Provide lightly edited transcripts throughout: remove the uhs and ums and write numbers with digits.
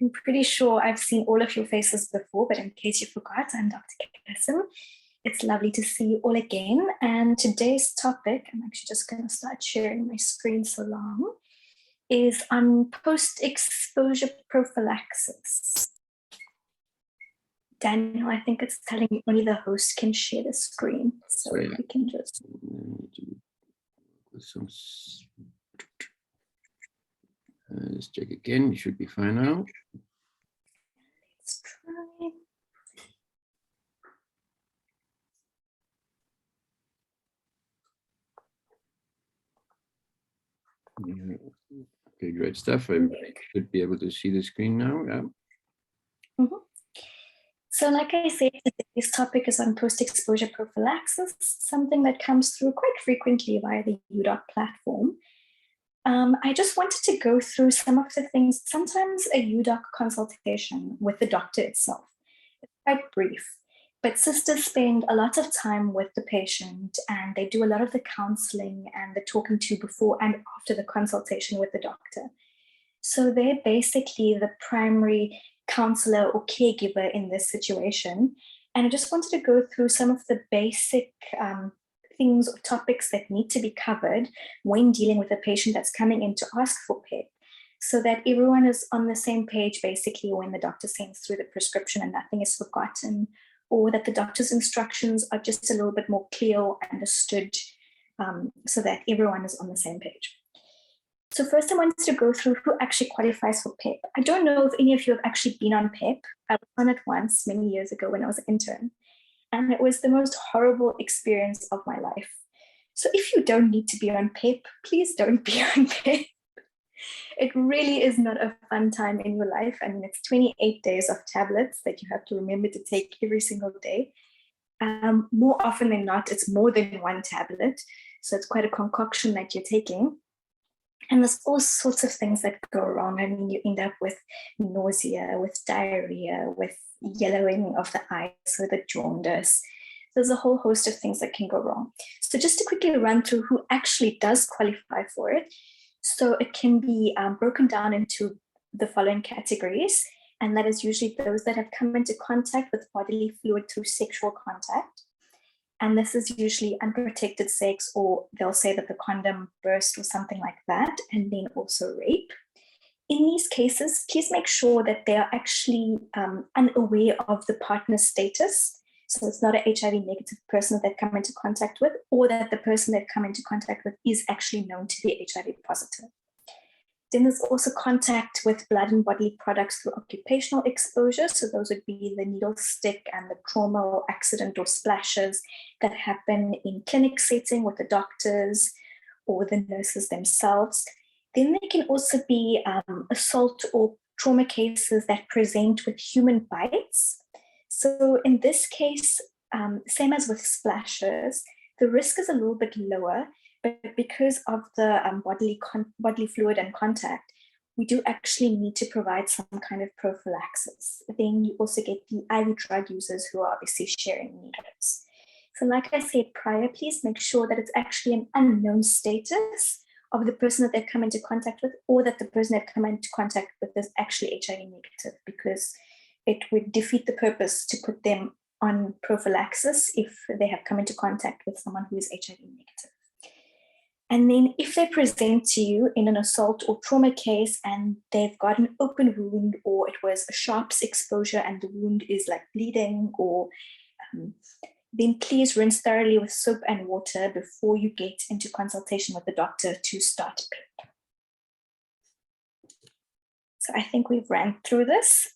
I'm pretty sure I've seen all of your faces before, but in case you forgot, I'm Dr. Kasim. It's lovely to see you all again. And today's topic, I'm actually just going to start sharing my screen so long, is on post-exposure prophylaxis. Daniel, I think it's telling me only the host can share the screen. So if we can just... Let's check again. You should be fine now. Let's try. Yeah. Okay, great stuff. I should be able to see the screen now. Yeah. So like I said, today's topic is on post-exposure prophylaxis, something that comes through quite frequently via the UDoc platform. I just wanted to go through some of the things. Sometimes a UDoc consultation with the doctor itself is quite brief, but sisters spend a lot of time with the patient and they do a lot of the counseling and the talking to before and after the consultation with the doctor. So they're basically the primary counselor or caregiver in this situation. And I just wanted to go through some of the basic things or topics that need to be covered when dealing with a patient that's coming in to ask for PEP, so that everyone is on the same page basically when the doctor sends through the prescription and nothing is forgotten, or that the doctor's instructions are just a little bit more clear or understood, so that everyone is on the same page. So first I wanted to go through who actually qualifies for PEP. I don't know if any of you have actually been on PEP. I was on it once many years ago when I was an intern, and it was the most horrible experience of my life. So if you don't need to be on PEP, please don't be on PEP. It really is not a fun time in your life. I mean, it's 28 days of tablets that you have to remember to take every single day. More often than not, it's more than one tablet. So it's quite a concoction that you're taking. And there's all sorts of things that go wrong. I mean, you end up with nausea, with diarrhea, with yellowing of the eyes, with a jaundice. There's a whole host of things that can go wrong. So just to quickly run through who actually does qualify for it. So it can be broken down into the following categories. And that is usually those that have come into contact with bodily fluid through sexual contact. And this is usually unprotected sex, or they'll say that the condom burst or something like that, and then also rape. In these cases, please make sure that they are actually unaware of the partner's status. So it's not an HIV negative person that they've come into contact with, or that the person they've come into contact with is actually known to be HIV positive. Then there's also contact with blood and bodily products through occupational exposure. So those would be the needle stick and the trauma or accident or splashes that happen in clinic setting with the doctors or the nurses themselves. Then there can also be assault or trauma cases that present with human bites. So in this case, same as with splashes, the risk is a little bit lower. But because of the bodily fluid and contact, we do actually need to provide some kind of prophylaxis. Then you also get the IV drug users who are obviously sharing needles. So like I said prior, please make sure that it's actually an unknown status of the person that they've come into contact with, or that the person they've come into contact with is actually HIV negative, because it would defeat the purpose to put them on prophylaxis if they have come into contact with someone who is HIV negative. And then if they present to you in an assault or trauma case and they've got an open wound, or it was a sharps exposure and the wound is like bleeding, or then please rinse thoroughly with soap and water before you get into consultation with the doctor to start PEP. So I think we've ran through this.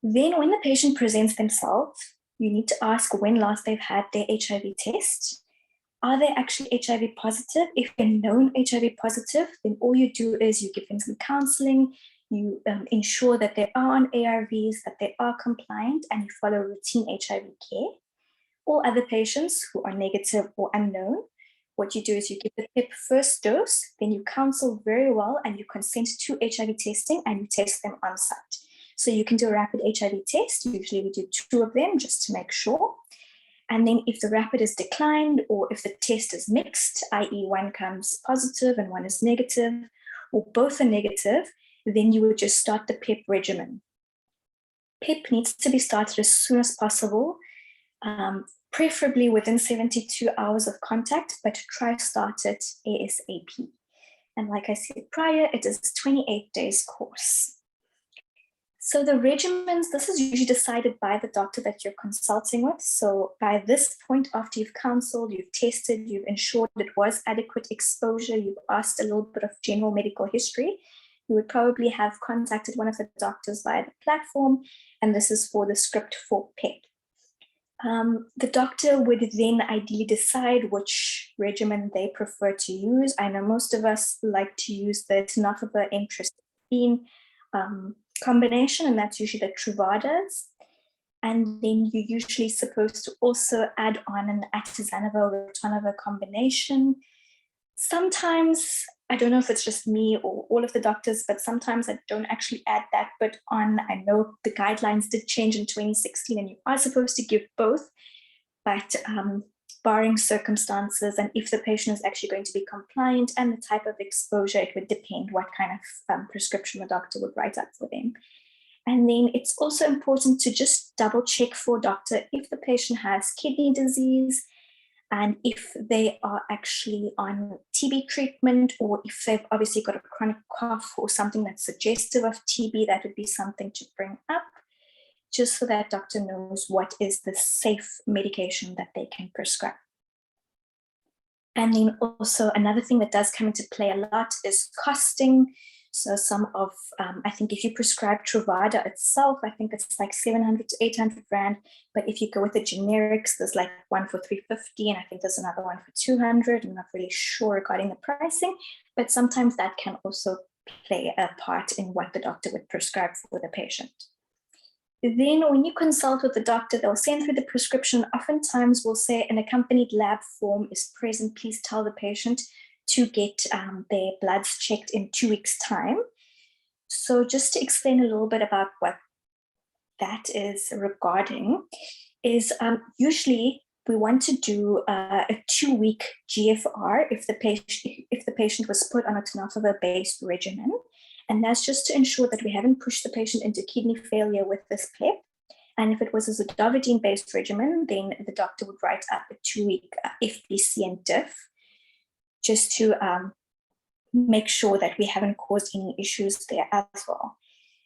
Then when the patient presents themselves, you need to ask when last they've had their HIV test. Are they actually HIV positive? If they're known HIV positive, then all you do is you give them some counseling, you ensure that they are on ARVs, that they are compliant, and you follow routine HIV care. All other patients who are negative or unknown, what you do is you give the PEP first dose, then you counsel very well, and you consent to HIV testing, and you test them on site. So you can do a rapid HIV test. Usually we do 2 of them just to make sure. And then if the rapid is declined, or if the test is mixed, i.e. one comes positive and one is negative, or both are negative, then you would just start the PEP regimen. PEP needs to be started as soon as possible, preferably within 72 hours of contact, but try start it ASAP. And like I said prior, it is a 28 days course. So the regimens, this is usually decided by the doctor that you're consulting with. So by this point, after you've counseled, you've tested, you've ensured it was adequate exposure, you've asked a little bit of general medical history, you would probably have contacted one of the doctors via the platform, and this is for the script for PEP. The doctor would then ideally decide which regimen they prefer to use. I know most of us like to use the tenofovir entrectinib combination, and that's usually the Truvadas. And then you're usually supposed to also add on an atazanavir or ritonavir combination. Sometimes, I don't know if it's just me or all of the doctors, but sometimes I don't actually add that bit on. I know the guidelines did change in 2016 and you are supposed to give both, but barring circumstances and if the patient is actually going to be compliant and the type of exposure, it would depend what kind of prescription the doctor would write up for them. And then it's also important to just double check for doctor if the patient has kidney disease and if they are actually on TB treatment, or if they've obviously got a chronic cough or something that's suggestive of TB, that would be something to bring up, just so that doctor knows what is the safe medication that they can prescribe. And then also another thing that does come into play a lot is costing. So some of, I think if you prescribe Truvada itself, I think it's like 700 to 800 Rand. But if you go with the generics, there's like one for 350, and I think there's another one for 200. I'm not really sure regarding the pricing, but sometimes that can also play a part in what the doctor would prescribe for the patient. Then when you consult with the doctor, they'll send through the prescription. Oftentimes we'll say an accompanied lab form is present. Please tell the patient to get their bloods checked in 2 weeks' time. So just to explain a little bit about what that is regarding is usually we want to do a 2-week GFR if the patient was put on a tenofovir-based regimen. And that's just to ensure that we haven't pushed the patient into kidney failure with this PEP. And if it was a zidovudine-based regimen, then the doctor would write up a 2-week FBC and DIF, just to make sure that we haven't caused any issues there as well.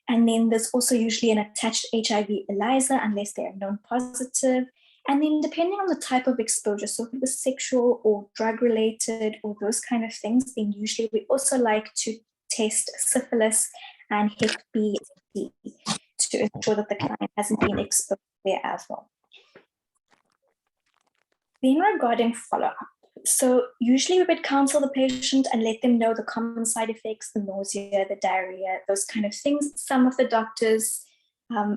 And then there's also usually an attached HIV ELISA unless they are known positive. And then depending on the type of exposure, so if it was sexual or drug-related or those kind of things, then usually we also like to test syphilis and Hep B and C to ensure that the client hasn't been exposed there as well. Then regarding follow-up, so usually we would counsel the patient and let them know the common side effects, the nausea, the diarrhea, those kind of things. Some of the doctors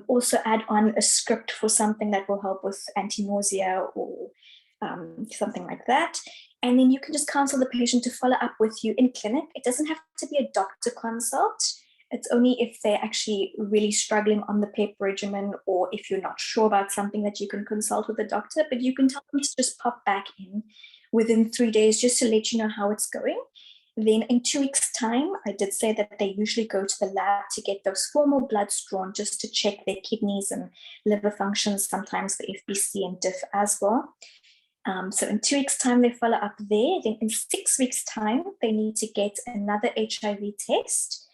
also add on a script for something that will help with anti-nausea or something like that. And then you can just counsel the patient to follow up with you in clinic. It doesn't have to be a doctor consult. It's only if they're actually really struggling on the PEP regimen, or if you're not sure about something, that you can consult with the doctor, but you can tell them to just pop back in within 3 days just to let you know how it's going. Then in 2 weeks' time, I did say that they usually go to the lab to get those formal bloods drawn just to check their kidneys and liver functions, sometimes the FBC and DIF as well. So in 2 weeks' time, they follow up there. Then in 6 weeks' time, they need to get another HIV test.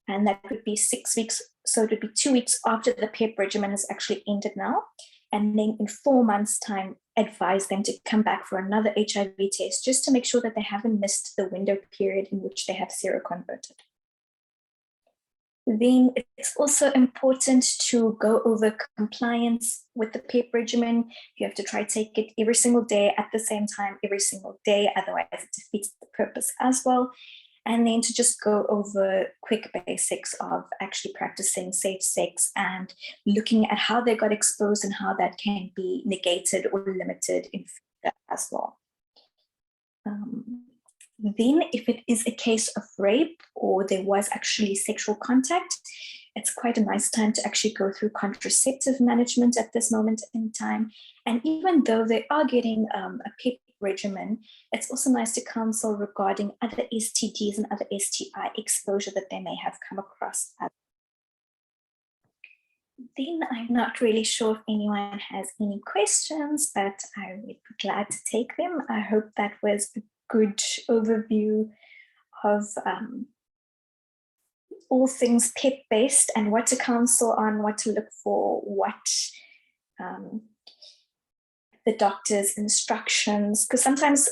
And that would be 6 weeks. So it would be 2 weeks after the PEP regimen has actually ended now. And then in 4 months' time, advise them to come back for another HIV test just to make sure that they haven't missed the window period in which they have seroconverted. Then it's also important to go over compliance with the PEP regimen. You have to try to take it every single day at the same time, every single day, otherwise it defeats the purpose as well. And then to just go over quick basics of actually practicing safe sex and looking at how they got exposed and how that can be negated or limited in future as well. Then if it is a case of rape or there was actually sexual contact, it's quite a nice time to actually go through contraceptive management at this moment in time. And even though they are getting a PEP regimen, it's also nice to counsel regarding other STDs and other STI exposure that they may have come across. Then I'm not really sure if anyone has any questions, but I would be glad to take them. I hope that was a good overview of all things PEP-based and what to counsel on, what to look for, what the doctor's instructions. Because sometimes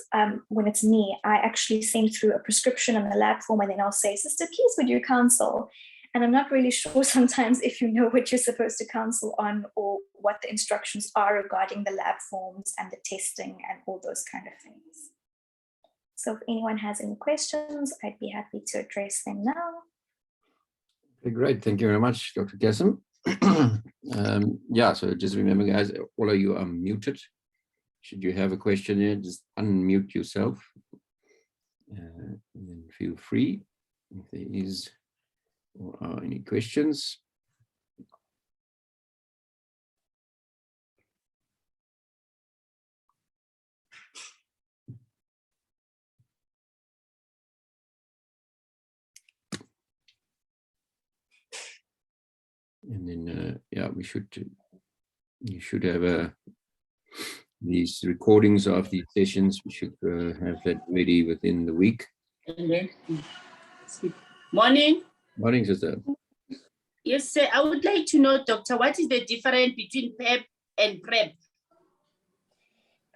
when it's me, I actually send through a prescription on the lab form and then I'll say, sister, please would you counsel? And I'm not really sure sometimes if you know what you're supposed to counsel on or what the instructions are regarding the lab forms and the testing and all those kind of things. So if anyone has any questions, I'd be happy to address them now. Okay, great. Thank you very much, Dr. Kassem. Yeah, so just remember, guys, all of you are muted. Should you have a question here, just unmute yourself. And then feel free if there is or are any questions. And then, yeah, you should have these recordings of these sessions. We should have that ready within the week. Morning. Morning, sister. Yes, sir. I would like to know, doctor, what is the difference between PEP and PrEP?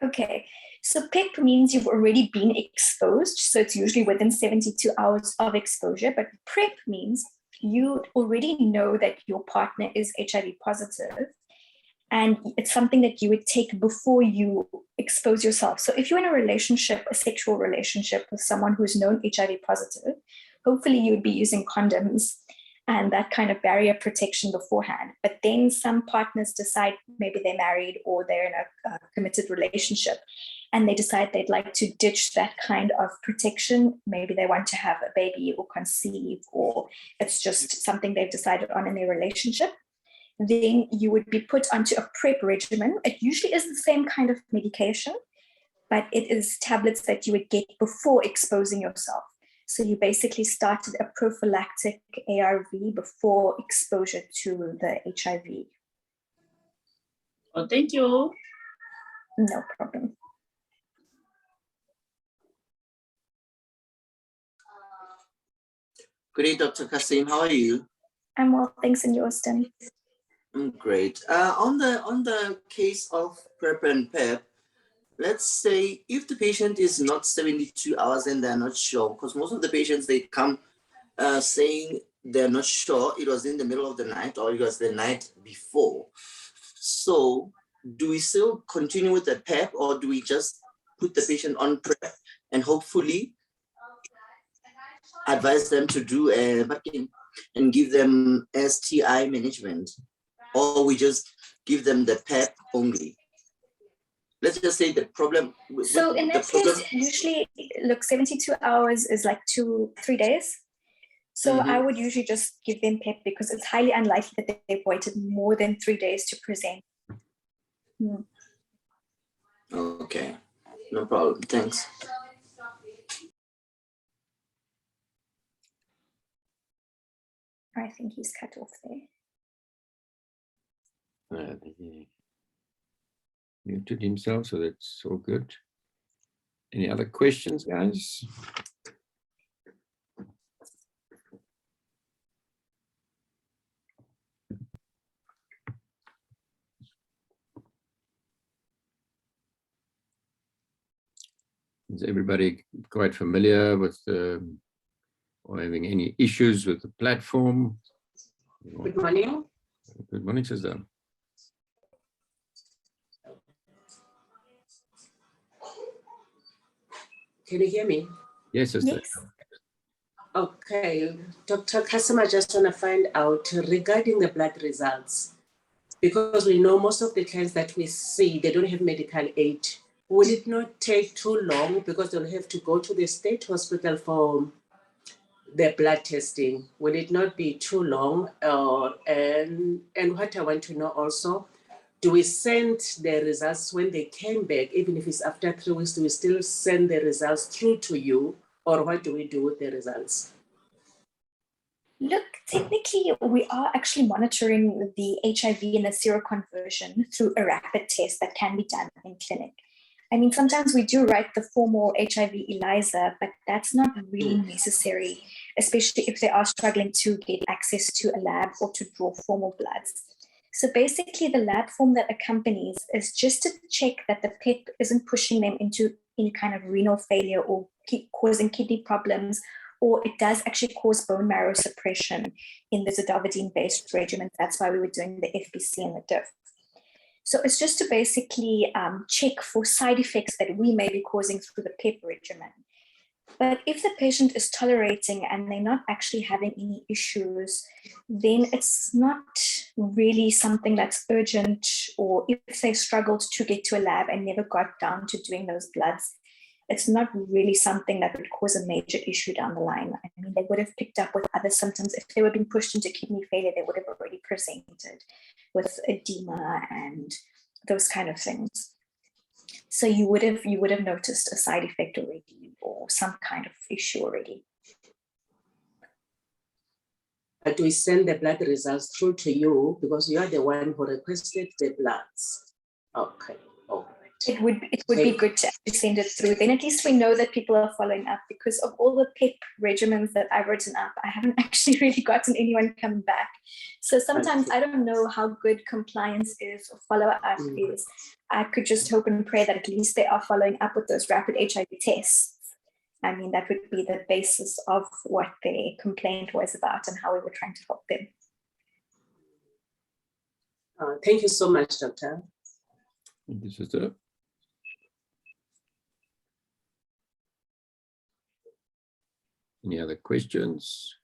Okay, so PEP means you've already been exposed. So it's usually within 72 hours of exposure. But PrEP means you already know that your partner is HIV positive. And it's something that you would take before you expose yourself. So if you're in a relationship, a sexual relationship with someone who's known HIV positive, hopefully you would be using condoms and that kind of barrier protection beforehand. But then some partners decide maybe they're married or they're in a committed relationship and they decide they'd like to ditch that kind of protection. Maybe they want to have a baby or conceive, or it's just something they've decided on in their relationship. Then you would be put onto a PrEP regimen. It usually is the same kind of medication, but it is tablets that you would get before exposing yourself. So you basically started a prophylactic ARV before exposure to the HIV. Oh, thank you. No problem. Good day, Dr. Kassem. How are you? I'm well, thanks, in Austin. Great. On the case of PrEP and PEP, let's say if the patient is not 72 hours and they're not sure, because most of the patients, they come saying they're not sure it was in the middle of the night or it was the night before. So do we still continue with the PEP or do we just put the patient on PrEP and hopefully advise them to do a and give them STI management, or we just give them the PEP only? Let's just say the problem. So in that case, usually, look, 72 hours is like 2-3 days. So I would usually just give them PEP because it's highly unlikely that they've waited more than 3 days to present. Okay, no problem. Thanks. I think he's cut off there. He muted himself, so that's all good. Any other questions, guys? Is everybody quite familiar with or having any issues with the platform? Good morning. Good morning, sister. Can you hear me? Yes, sister. Yes. Okay, Dr. Kassem, I just want to find out regarding the blood results, because we know most of the clients that we see, they don't have medical aid. Will it not take too long because they'll have to go to the state hospital for their blood testing? Will it not be too long? And what I want to know also, do we send the results when they came back, even if it's after 3 weeks, do we still send the results through to you, or what do we do with the results? Look, technically, we are actually monitoring the HIV and the seroconversion through a rapid test that can be done in clinic. I mean, sometimes we do write the formal HIV ELISA, but that's not really necessary, especially if they are struggling to get access to a lab or to draw formal bloods. So basically, the lab form that accompanies is just to check that the PEP isn't pushing them into any kind of renal failure or causing kidney problems, or it does actually cause bone marrow suppression in the zidovudine-based regimen. That's why we were doing the FBC and the DIF. So it's just to basically check for side effects that we may be causing through the PEP regimen. But if the patient is tolerating and they're not actually having any issues, then it's not really something that's urgent, or if they struggled to get to a lab and never got down to doing those bloods, it's not really something that would cause a major issue down the line. I mean, they would have picked up with other symptoms. If they were being pushed into kidney failure, they would have already presented with edema and those kind of things. So you would have noticed a side effect already or some kind of issue already. But we send the blood results through to you because you are the one who requested the bloods. Okay. All right. It would be good to send it through. Then at least we know that people are following up, because of all the PEP regimens that I've written up, I haven't actually really gotten anyone coming back. So sometimes I don't know how good compliance is or follow-up is. I could just hope and pray that at least they are following up with those rapid HIV tests. I mean, that would be the basis of what their complaint was about and how we were trying to help them. Thank you so much, Doctor. Thank you, sister. Any other questions?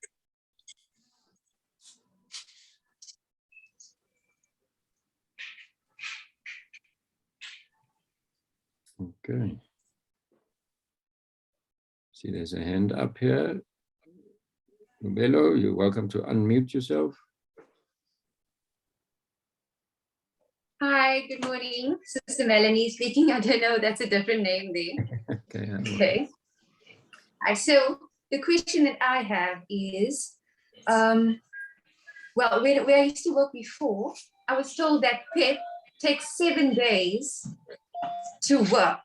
Okay. See, there's a hand up here. Lubelo, you're welcome to unmute yourself. Hi, good morning. Sister Melanie speaking. I don't know, that's a different name there. Okay. Okay. So the question that I have is, well, where I used to work before, I was told that PEP takes 7 days to work.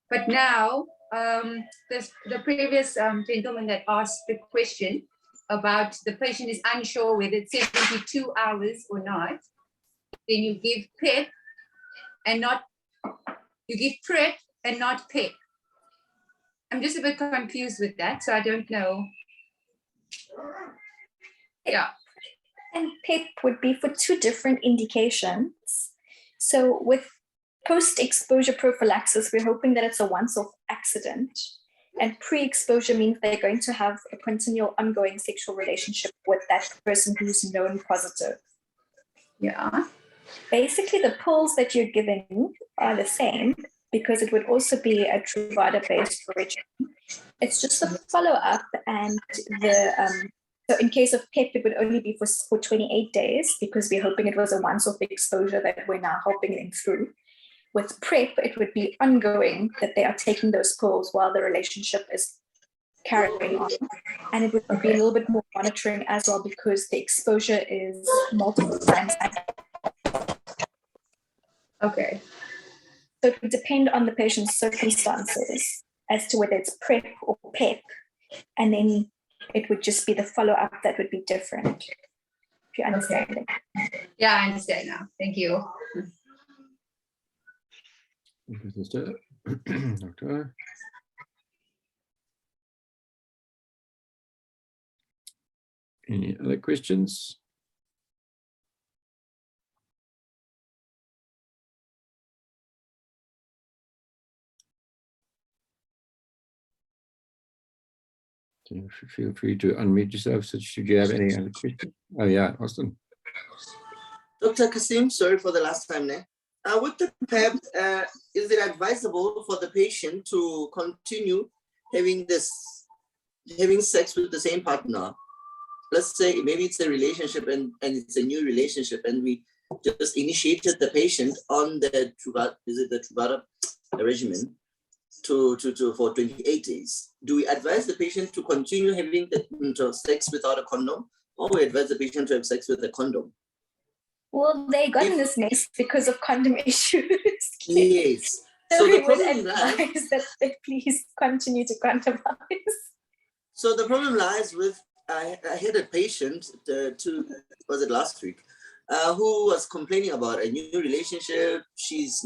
But now, the previous gentleman that asked the question about the patient is unsure whether it's 72 hours or not, then you give PEP and not, you give PrEP and not PEP. I'm just a bit confused with that, so I don't know. Yeah. And PEP would be for 2 different indications. So with post-exposure prophylaxis, we're hoping that it's a once-off accident. And pre-exposure means they're going to have a continual ongoing sexual relationship with that person who's known positive. Yeah. Basically, the pills that you're giving are the same, because it would also be a Truvada-based regimen. It's just a follow-up, and so in case of PEP, it would only be for 28 days, because we're hoping it was a once-off exposure that we're now helping them through. With PrEP, it would be ongoing, that they are taking those pills while the relationship is carrying on. And it would be a little bit more monitoring as well, because the exposure is multiple times. Okay. So it would depend on the patient's circumstances as to whether it's PrEP or PEP. And then it would just be the follow-up that would be different, if you understand it. Yeah, I understand now. Thank you. Thank you, sister. Doctor. Any other questions? So feel free to unmute yourself. So should you have any other questions? Oh yeah, Austin. Dr. Kasim, sorry for the last time there. With the PEP, is it advisable for the patient to continue having sex with the same partner? Let's say maybe it's a relationship and it's a new relationship, and we just initiated the patient on the Truvada regimen. for 28 days. Do we advise the patient to continue having the sex without a condom, or we advise the patient to have sex with a condom? Well, they got in this mess because of condom issues. Yes. So So we the would problem lies. advise that they please continue to condomize. So the problem lies with, I had a patient, was it last week, who was complaining about a new relationship. She's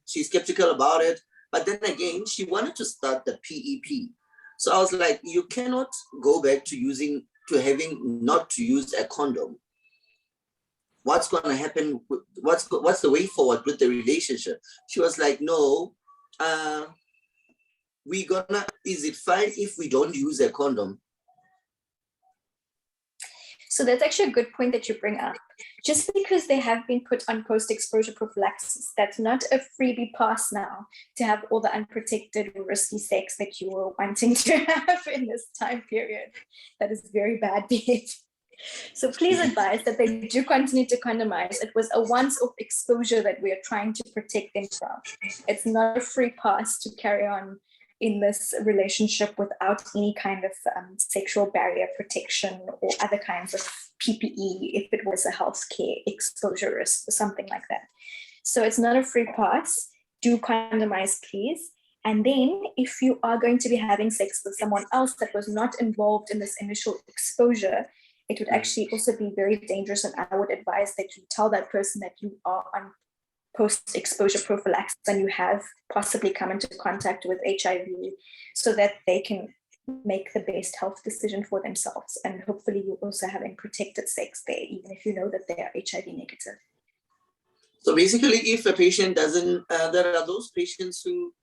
skeptical about it, but then again, she wanted to start the PEP. So I was like, you cannot go back to having not to use a condom. What's going to happen? What's the way forward with the relationship? She was like, no, is it fine if we don't use a condom? So that's actually a good point that you bring up. Just because they have been put on post-exposure prophylaxis, that's not a freebie pass now to have all the unprotected or risky sex that you were wanting to have in this time period. That is very bad behavior. So please advise that they do continue to condomize. It was a once-off exposure that we are trying to protect them from. It's not a free pass to carry on in this relationship without any kind of sexual barrier protection or other kinds of PPE if it was a healthcare exposure risk or something like that. So it's not a free pass. Do condomize, please. And then if you are going to be having sex with someone else that was not involved in this initial exposure, it would actually also be very dangerous, and I would advise that you tell that person that you are on post-exposure prophylaxis and you have possibly come into contact with HIV so that they can make the best health decision for themselves. And hopefully you're also having protected sex there, even if you know that they are HIV negative. So basically, if a patient doesn't, there are those patients who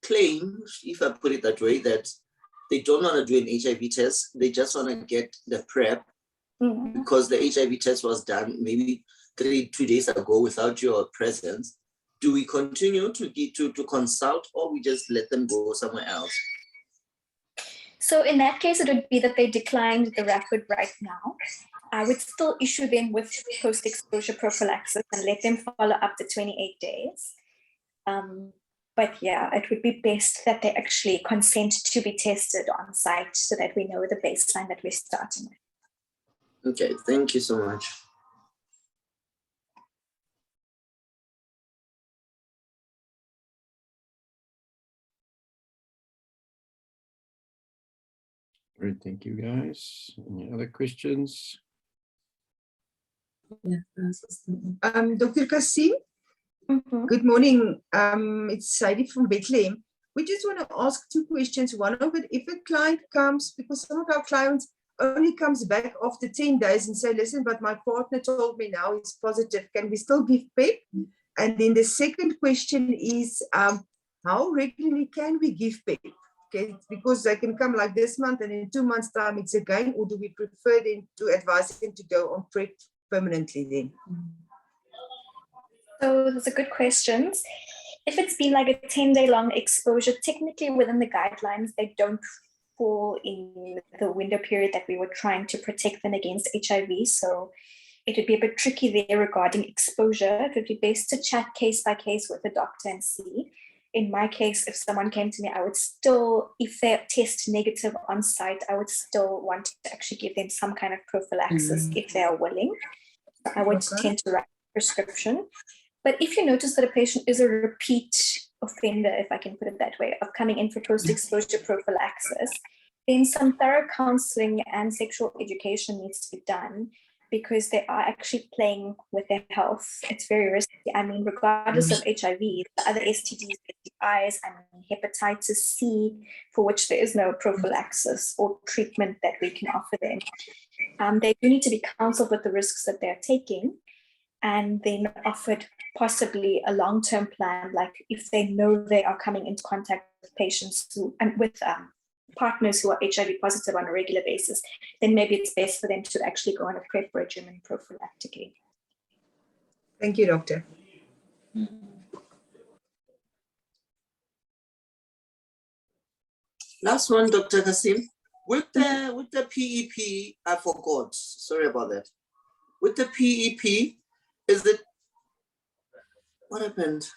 claim, if I put it that way, that they don't want to do an HIV test, they just want to get the PrEP because the HIV test was done maybe 2 days ago without your presence. Do we continue to consult, or we just let them go somewhere else? So in that case, it would be that they declined the rapid right now. I would still issue them with post-exposure prophylaxis and let them follow up the 28 days. But yeah, it would be best that they actually consent to be tested on site so that we know the baseline that we're starting with. Okay, thank you so much. Great, thank you guys. Any other questions? Dr. Kassim, good morning. It's Sadie from Bethlehem. We just want to ask 2 questions. One of it, if a client comes, because some of our clients only comes back after 10 days and say, listen, but my partner told me now he's positive, can we still give PEP? And then the second question is, how regularly can we give PEP? Okay, because they can come like this month and in 2 months' time it's again, or do we prefer them to advise them to go on PrEP permanently then? So those are good questions. If it's been like a 10-day long exposure, technically within the guidelines, they don't fall in the window period that we were trying to protect them against HIV. So it would be a bit tricky there regarding exposure. It would be best to chat case by case with the doctor and see. In my case, if someone came to me, I would still, if they test negative on site, I would still want to actually give them some kind of prophylaxis if they are willing. I would tend to write a prescription. But if you notice that a patient is a repeat offender, if I can put it that way, of coming in for post-exposure prophylaxis, then some thorough counseling and sexual education needs to be done because they are actually playing with their health. It's very risky. I mean, regardless of HIV, the other STDs, STIs, and hepatitis C, for which there is no prophylaxis or treatment that we can offer them. They do need to be counseled with the risks that they're taking, and then offered possibly a long-term plan, like if they know they are coming into contact with patients who, and with partners who are HIV positive on a regular basis, then maybe it's best for them to actually go on a PrEP regimen prophylactically. Thank you, doctor. Last one, Dr. Kassim. With the PEP, I forgot. Sorry about that. With the PEP, is it, what happened?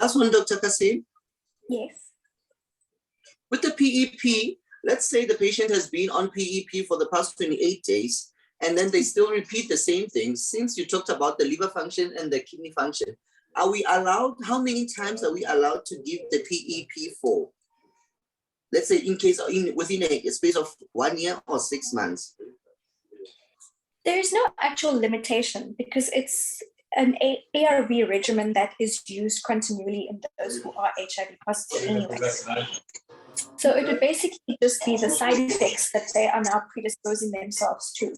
Last one, Dr. Kasim. Yes. With the PEP, let's say the patient has been on PEP for the past 28 days, and then they still repeat the same things. Since you talked about the liver function and the kidney function, are we allowed, how many times are we allowed to give the PEP for? Let's say in case within a space of 1 year or 6 months. There's no actual limitation because it's an ARV regimen that is used continually in those who are HIV positive anyway. So it would basically just be the side effects that they are now predisposing themselves to.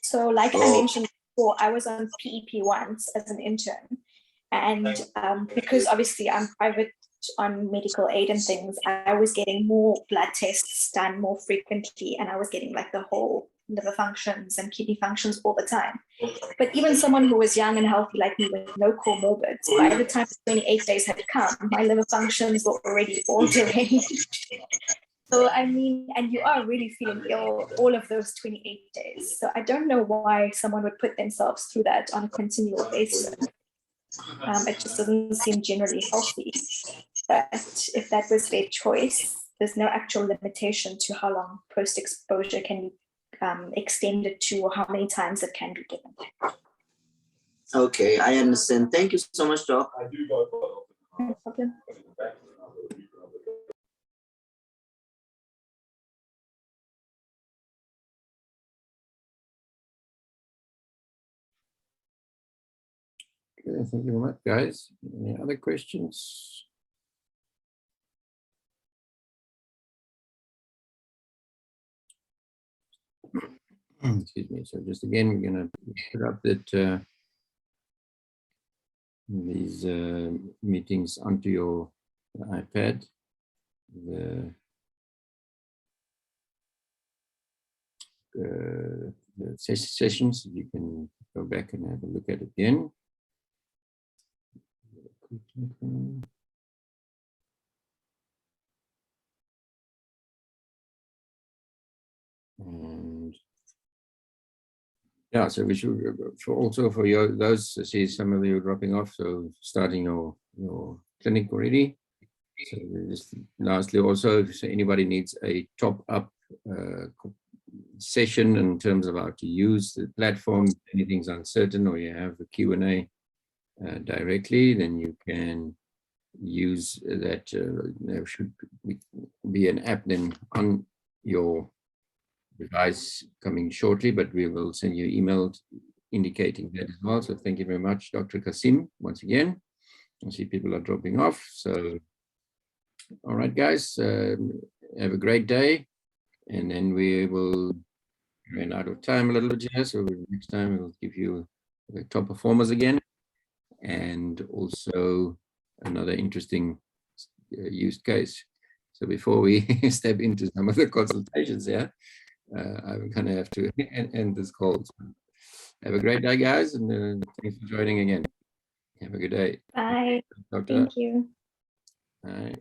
So like I mentioned before, I was on PEP once as an intern. And because obviously I'm private on medical aid and things, I was getting more blood tests done more frequently, and I was getting like the whole liver functions and kidney functions all the time. But even someone who was young and healthy like me with no comorbids, by the time 28 days had come, my liver functions were already all deranged. So I mean, and you are really feeling ill all of those 28 days. So I don't know why someone would put themselves through that on a continual basis. It just doesn't seem generally healthy. But if that was their choice, there's no actual limitation to how long post-exposure can be extended to or how many times it can be given. Okay, I understand. Thank you so much, Doc. No problem. Okay, thank you very much, guys. Any other questions? Excuse me. So just again, we're going to put up that these meetings onto your iPad. The sessions, you can go back and have a look at it again. And yeah, so we should also for those, I see some of you dropping off, so starting your clinic already. So just lastly, also, if anybody needs a top up session in terms of how to use the platform, if anything's uncertain or you have a Q&A directly, then you can use that. There should be an app then on your device coming shortly, but we will send you email indicating that as well. So thank you very much, Dr. Kasim, once again. I see people are dropping off. So, all right, guys, have a great day. And then we will run out of time a little bit here. So next time we'll give you the top performers again. And also another interesting use case. So before we step into some of the consultations here, I'm going to have to end this call. So have a great day, guys, and thanks for joining again. Have a good day. Bye. Doctor. Thank you. Bye.